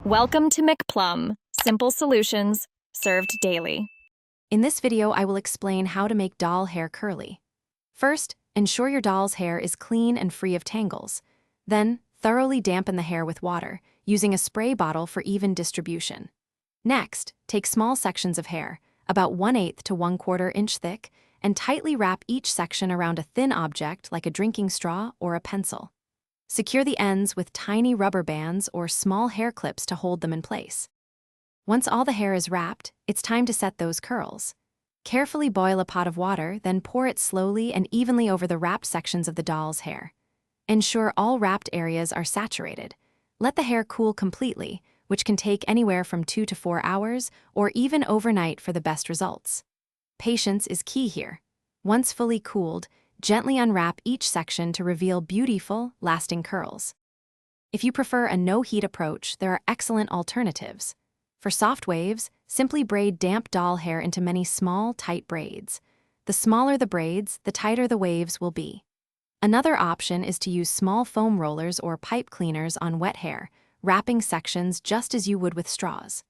Welcome to McPlum, simple solutions served daily. In this video, I will explain how to make doll hair curly. First, ensure your doll's hair is clean and free of tangles. Then, thoroughly dampen the hair with water, using a spray bottle for even distribution. Next, take small sections of hair, about 1/8 to 1/4 inch thick, and tightly wrap each section around a thin object like a drinking straw or a pencil. Secure the ends with tiny rubber bands or small hair clips to hold them in place. Once all the hair is wrapped, it's time to set those curls. Carefully boil a pot of water, then pour it slowly and evenly over the wrapped sections of the doll's hair. Ensure all wrapped areas are saturated. Let the hair cool completely, which can take anywhere from 2 to 4 hours or even overnight for the best results. Patience is key here. Once fully cooled, gently unwrap each section to reveal beautiful, lasting curls. If you prefer a no-heat approach, there are excellent alternatives. For soft waves, simply braid damp doll hair into many small, tight braids. The smaller the braids, the tighter the waves will be. Another option is to use small foam rollers or pipe cleaners on wet hair, wrapping sections just as you would with straws.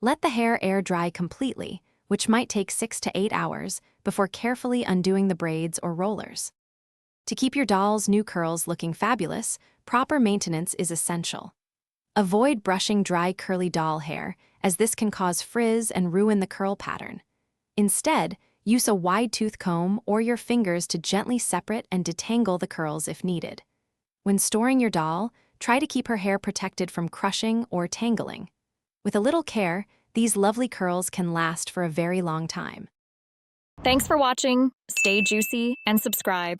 Let the hair air dry completely, which might take 6 to 8 hours, before carefully undoing the braids or rollers. To keep your doll's new curls looking fabulous, proper maintenance is essential. Avoid brushing dry curly doll hair, as this can cause frizz and ruin the curl pattern. Instead, use a wide-tooth comb or your fingers to gently separate and detangle the curls if needed. When storing your doll, try to keep her hair protected from crushing or tangling. With a little care, these lovely curls can last for a very long time. Thanks for watching. Stay juicy and subscribe.